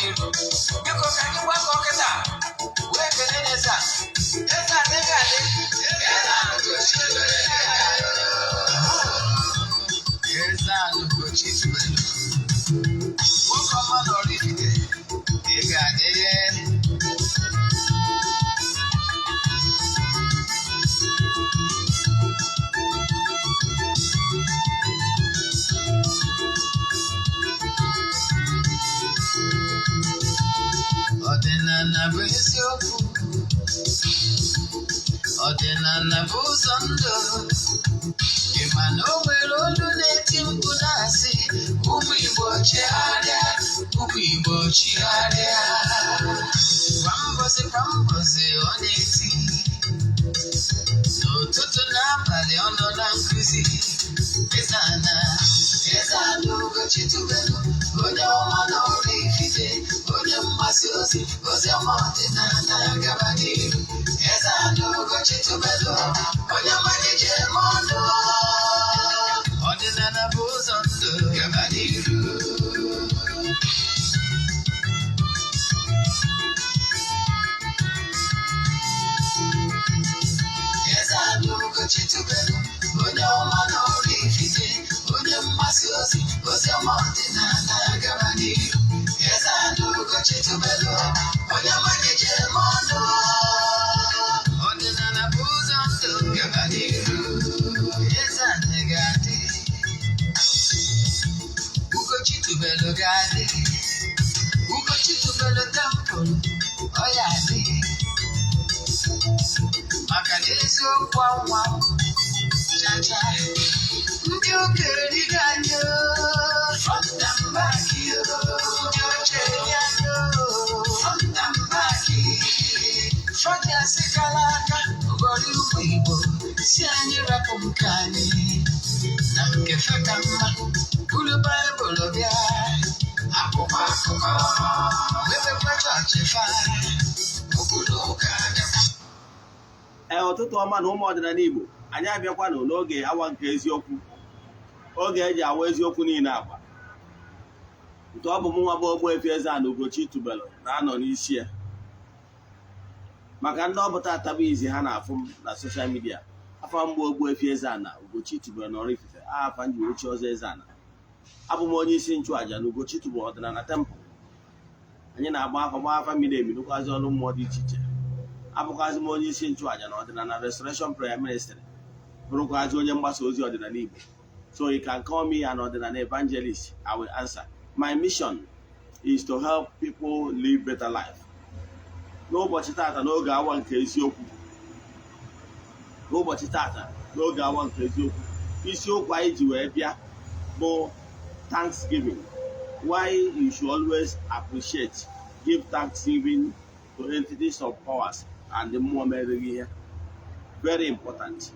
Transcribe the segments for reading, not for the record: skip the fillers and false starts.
n'iru. Biko ka anyị gbakọ kịta wee kelee Eze-Ana. Eze-Ana ga-adị. Eze-Ana Ugochitubelu. Eze-Ana Ugochitubelu. Nwoke ọma na Oraifite, ị ga-adị. Ọdịnala bụ eziokwu, ọdịnala bụ ụzọ ndụ. Ị ma na o nwere olu na-eti mkpu na-asị, ụmụ Igbo chigharịa, ụmụ Igbo chigharịa. Kwa mbọsị ọ na-eti, n'ụtụtụ n'abalị ọ nọ na nkụzi. Eze-Ana, Eze-Ana Ugochitubelu, onye ọma na Oraifite, onye mgbasa ozi, ozi ọma ọdịnala gaba n'iru. Eze-Ana Ugochitubelu, onye mmalite eme ọnụ. Ọdịnala bụ ụzọ ndụ gaba n'iru. Eze-Ana Ugochitubelu, onye ọma na Oraifite, onye mgbasa ozi, ozi ọma ọdịnala gaba n'iru. Eze-Ana Ugochitubelu, onye mmalite eme ọnụ. Ọdịnala bụ ụzọ ndụ gaba n'iru. Eze-Ana ga-adị. Ugochitubelu ga-adị. Ugochitubelu temple, ọ ya adị. Maka na eziokwu anwa chacha, ndị okenye dịga anyị front and back, ndị ochie dị anyị front and back. Front asị kala aka ụgọrọ ụmụ Igbo si anyị rapụ nke anyị na nke feka mma. Buru Baịbụl bịa, akwụkwọ akụkọ mepekwa chọọchị fa, obodo ụka bịakwa. Ụtụtụ ọma na ụmụ ọdịnala Igbo, anyị abịakwanụ n'oge awa nke eziokwu, oge eji awa eziokwu niile agba. Nke ọ bụ m nwa bụ Ogbuefi Eze-Ana Ugochitubelu na-anọ n'isi ya. Maka ndị ọbụta ataba izi ha na-afụ m na soshal midia, afa mgbe Ogbuefi Eze-Ana Ugochitubelu na Oraifite, afa nji ochie ọzọ Eze-Ana. Abụ m onye isi nchụaja na Ugochitubelu ọdịnala temple. Anyị na-agba afa miri emi nụkwazi ọnụ mmụọ dị iche iche. Abụkwazi m onye isi nchụaja na ọdịnala Restoration Prayer Ministry, bụrụkwazi onye mgbasa ozi ọdịnala Igbo. So you can call me an ọdịnala evangelist, I will answer. My mission is to help people live better life. N'ụbọchị tata n'oge awa nke eziokwu, isiokwu anyị ji wee bịa bụ Thanksgiving. Why you should always appreciate, give thanksgiving to entities of powers and the mmụọ meriri ihe. Very important.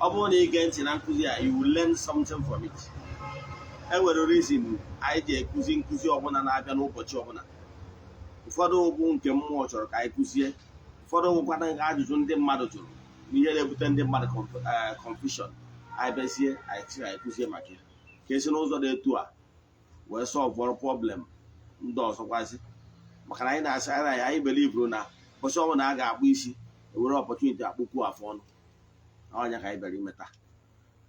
Ọ bụrụ na ị gee ntị na nkụzi a, you will learn something from it. Enwere reason anyị ji ekuzi nkụzi ọbụla na-abịa n'ụbọchị ọbụla. Ụfọdụ okwu nke mmụọ chọrọ ka anyị kụzie, ụfọdụ ụkwado ajụjụ ndị mmadụ jụrụ n'ihe na-ebute ndị mmadụ confusion. Anyị bezie anyị kụzie maka ya ka esi n'ụzọ dị etu a wee solve problem ndị ọzọkwazi. Maka na anyị na-asị anyị believe na ụbọchị ọbụla a ga-akpụ isi ewere opportunity akpụkwu afọ ọnụ. Ọnya ka anyị bịara imeta.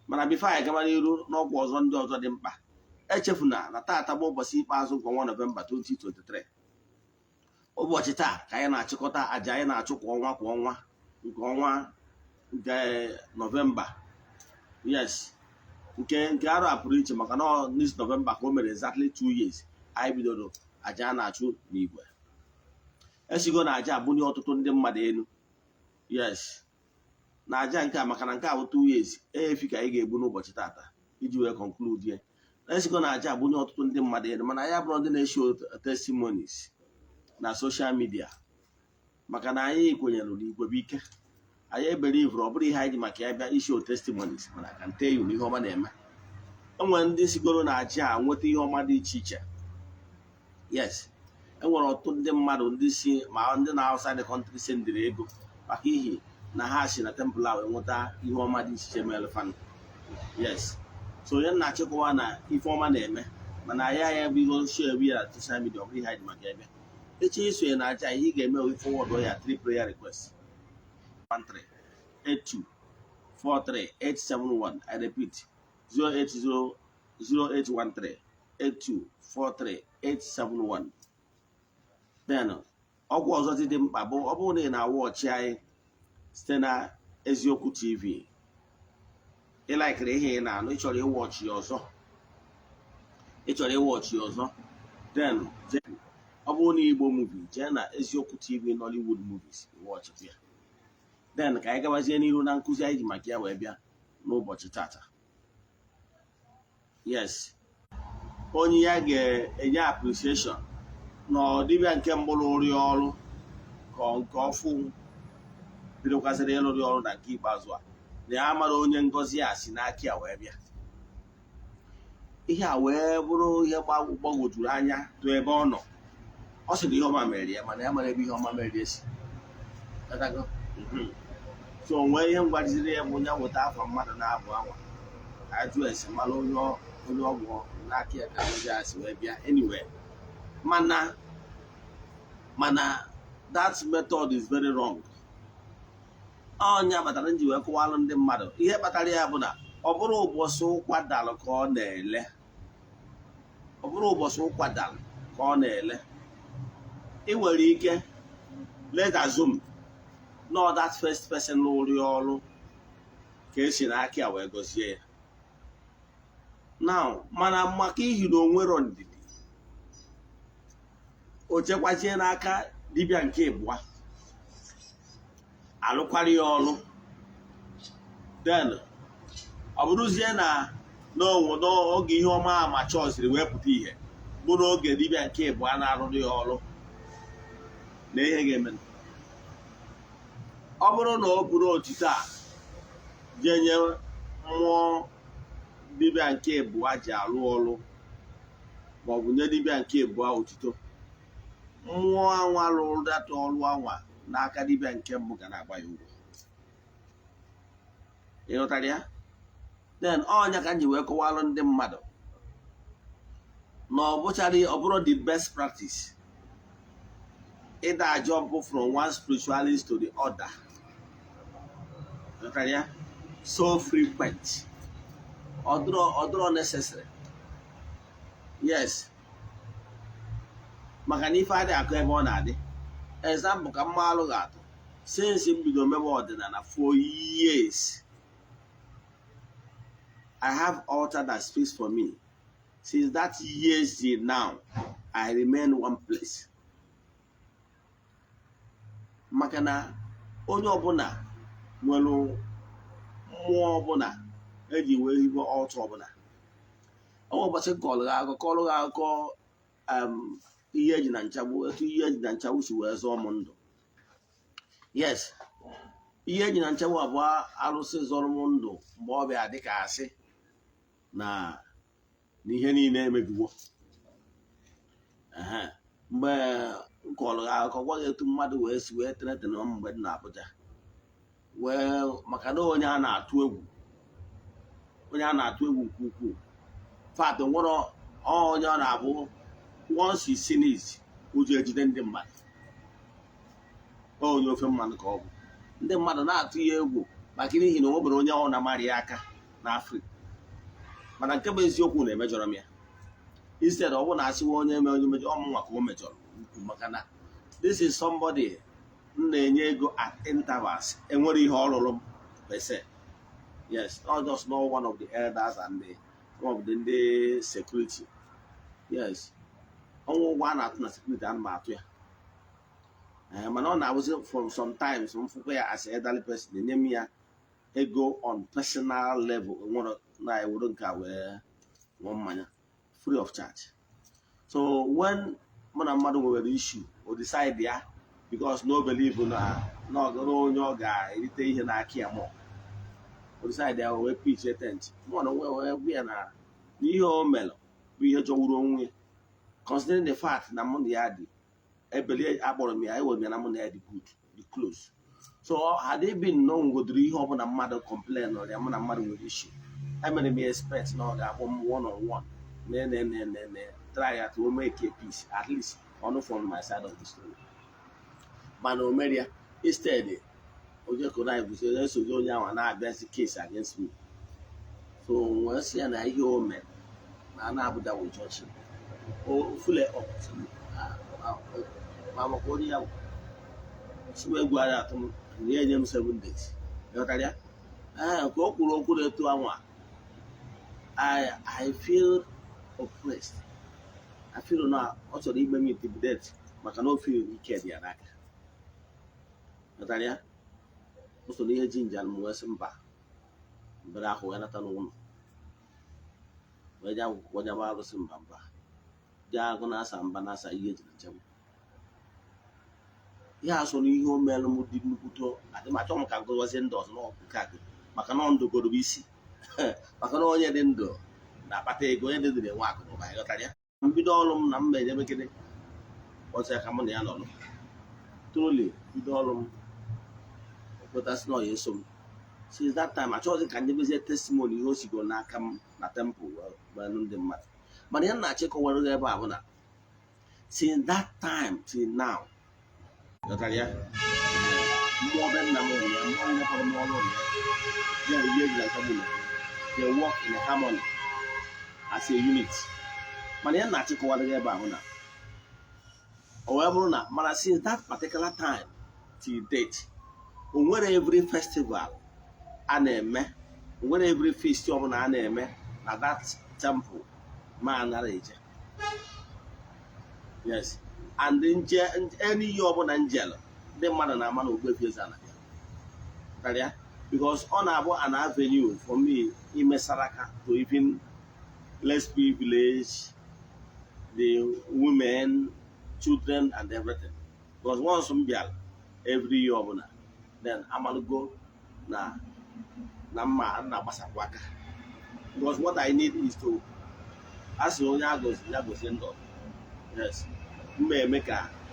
Mana bifo anyị gaba n'iru n'ọgwụ ọzọ ndị ọzọ dị mkpa, echefuna na taata bụ ụbọchị ikpeazụ nke ọnwa Nọvemba 2023. Ụbọchị taa ka anyị na-achịkọta aja anyị na-achụ kwa ọnwa nke ọnwa nke Nọvemba. Yes, nke arụ a pụrụ iche maka na this Nọvemba ka o mere exactly 2 years anyị bidoro aja a na-achụ n'Igwe. Esigo na aja abụnye ọtụtụ ndị mmadụ elu. Yes, na aja nke a maka na nke a bụ 2 years efi ka anyị ga-egbu n'ụbọchị tata iji wee conclude ya. Esigo na aja abụnye ọtụtụ ndị mmadụ elu, mana anyị abụrụ ndị na-esho testimonies na social media, maka na anyị kwenyere n'Igwe bụ ike. Anyị ebelivre ọ bụrụ ihe anyị ji maka ya bịa isho testimonies, mana ka nte yu na ihe ọma na-eme. Enwere ndị sigoro na aja a nweta ihe ọma dị iche iche. Yes, enwere ọtụtụ ndị mmadụ ndị si ma ndị na outside the country sendịrị ego maka ihi na ha si na temple a wee nweta ihe ọma dị iche iche mere fan. Yes, so onye na-achịkọwa na ife ọma na-eme mana ya bigo share bi ya social media ọbụrụ ihe anyị dị maka ebe echi isonye na aja ihe ị ga-eme wee forward ya 3 prayer requests 1382438871. I repeat 080081382438871. Then ọgwụ ọzọ dị mkpa bụ ọ bụrụ na ị na-awụ ọchị anyị site na Eziokwu TV, ịlaikiri ihe ị na-anụ, ịchọrọ ịwọchị ọzọ, then ọ bụrụ na Igbo movie jee na Eziokwu TV Nollywood movies ịwọchị ya. Then ka anyị gabazie n'ihu na nkụzi anyị ji maka ya wee bịa n'ụbọchị tata. Yes, onye ya ga-enye appreciation na ọdịbịa nke mbụ rụrụ ọrụ ka nke ọfụ bidokwasịrị ịrụrụ ọrụ na nke ikpeazụ a, na ya mara onye ngọzi a si n'aka ya wee bịa. Ihe a wee bụrụ ihe gbagwojuru anya tụ ebe ọ nọ. Ọ sị na ihe ọma mere ya, mana ya mara ebe ihe ọma mere ya si. So onwe ihe mgbaziri ya bụ ya weta afọ mmadụ na-abụ anwa ajụ esi mara onye ọgwụ n'aka ya ka ngọzi a si wee bịa. Anyway, mana that method is very wrong. Ọnya kpatara nji wee kụwalụ ndị mmadụ ihe kpatara ya bụ na ọ bụrụ ụbọchị ụkwa dalụ ka ọ na-ele. Ị nwere ike let assume no that first person rụrụ ọrụ ka esi n'aka ya wee gọzie ya. Now mana maka ihi na onwero ndidi, o chekwazie n'aka dibịa nke ịbụa alụkwara ya ọrụ. Then ọ bụrụzie na n'oge ihe ọma ama chọziri wee pụta ihe bụ n'oge dibịa nke ịbụa na-arụrụ ya ọrụ na ihe ga-eme. Ọ bụrụ na o buru otito a jee nye mmụọ dibịa nke ịbụa ji arụ ọrụ, maọbụ nye dibịa nke ịbụa otito, mmụọ anwa rụrụ data ọrụ anwa n'aka dibịa nke mbụ ga na-agba ya ụgwọ. Ịghọtara ya? Then ọnya ka m ji wee kọwalụ ndị mmadụ na ọ bụrụ the best practice ịda jump from one spiritualist to the other. Ịghọtara ya? So frequent, ọdụrọ necessary. Yes, maka na ife adị akụ ebe ọ na-adị. Example ka mma alụ ga-atụ. Since m bido mebe ọdịnala for years, I have altar that speaks for me. Since that years till now, I remain one place. Maka na onye ọbụla nwere mmụọ ọbụla eji wee hibe altar ọbụla. Ọ ụbọchị kọlụ gị akụkọ ihe eji na nchagbu, etu ihe eji na nchagbu si wee zọọ m ndụ. Yes, ihe eji na nchagbu abụọ arụsị zọrọ m ndụ mgbe ọ bịa dịka asị na ihe niile emebiwo. Mgbe m kọrọ gị akụkọ gwa gị etu mmadụ wee si wee tenetene mgbe dị na Abuja wee maka na onye a na-atụ egwu nke ukwuu. Fat nwere onye ọ na-abụ once he sneeze ụjọ ejide ndị mmadụ. Onye ofe mmanụ ka ọ bụ. Ndị mmadụ na-atụ ya egwu maka n'ihi na o nwere onye ọ na-amarị aka n'Afrịka. Mana nke bụ eziokwu na-emejọrọ m ya. Instead ọ bụ na asịwa onye mejọ ọmụnwa ka o mejọrọ ukwu, maka na this is somebody m na-enye ego at intervals. Enwere ihe ọ rụrụ m pese. Yes, not just know one of the elders and one of the security. Yes, ọnwụ ụgwọ a na-atụ na security a na atụ ya. Mana ọ na-abụzi from sometimes mfụkwa ya as elderly person enye m ya ego on personal level, nwere na-ewuru nke a wee ṅụọ mmanya free of charge. So when mụ na mmadụ nwere issue o decide ya because no believe na onye ọ ga-erite ihe n'aka ya mụọ, o decide ya wee pitch a tent mụ na wee gwa ya na ihe o mere bụ ihe jọgburu onwe, considering the fact na mụ na ya dị ebele akpọrọ m ya ewere ya na mụ na ya dị good, dị close. So had they been known godiri ihe ọbụla mmadụ complain or ya mụ na mmadụ nwere issue, emere m expect na ọ ga-akpọ m one on one try to make a peace, at least on from my side of the story. But no media, instead, Oje Konai was also going on an against case against me. So once and I hear men, and I would that with judge him. Oh, fully up. Mama Kodia, she will go out near them 7 days. You know, I feel oppressed. I feel now also the me to be dead, but I don't feel he cared the attack. Natalia, also near ginger and Mwesamba, but I hold another one. Where I was in Bamba. Jagona Sambanasa years in Jam. Yes, only your melon didn't put at the Matomaka was indoors, no, Macanon to go to BC. Macanon didn't do. Napate go into the work of my Natalia. Bidolum number, never get it. What's a common yanon? Truly, Bidolum, but that's not your son. Since that time, I chose it can never say testimony, you go now come na temple, well, the mat. But then I check over there. Since that time till now, Natalia, more than more they work in harmony as a unit. But then I check over there. However, since that particular time till date, when every festival, when every feast of an at that temple, man, yes, and in any young angel, the man and a man Ogbuefi Eze-Ana. Because on an avenue for me in Mesaraka to even less privilege, the women, children, and everything. Because once every year, then I'm gonna go na basapwaka. Because what I need is to, as you know, yes,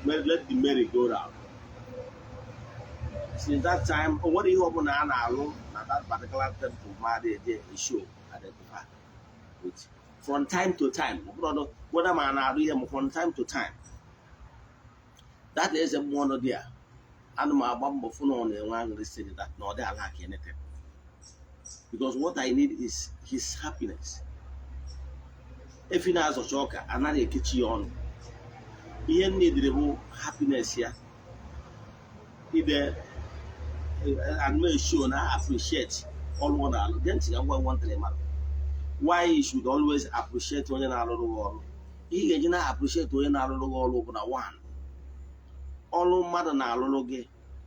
let the merry go round. Since that time, what do you open an alone at that particular temple, a show identify with from time to time. What am I from time to time? That is a one there. And my bumble phone on the one city that no, they are like anything. Because what I need is his happiness. If he has a choker, another kitchen on. He need the happiness here. Either and make sure I appreciate all one another. Then I want to know why you should always appreciate one another. He can appreciate one another over one. All matter na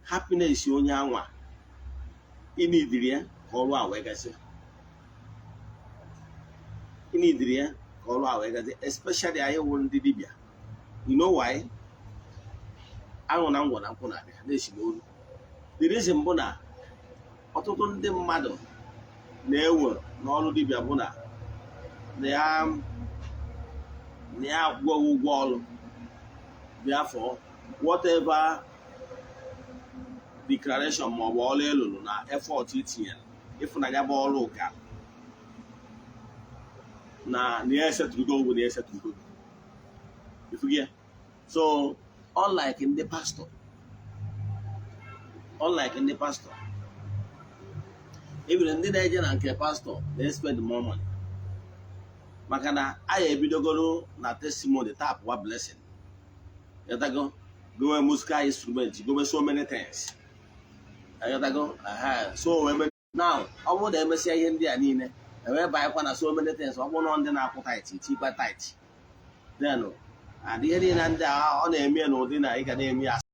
happiness you only in Idria, call our legacy. In Idria, call our legacy, especially I won't Libya. You know why? I don't know what I'm going to do. The reason Bona, Otokon de Mado, never, nor Libya Bona. They are wall. Therefore, whatever declaration of all effort if I have all local. Now, near set to go with the set to go. You forget. So, unlike in the pastor, even in the agent and pastor, they spend more money. Makana, I have been go na testimony tap what blessing. Go and muska instruments, go so many things. So now, I want them to say in the Anine, and whereby I so many things, I want on the appetite, cheaper tight. Then, and the end and on a mere no dinner, I can name me as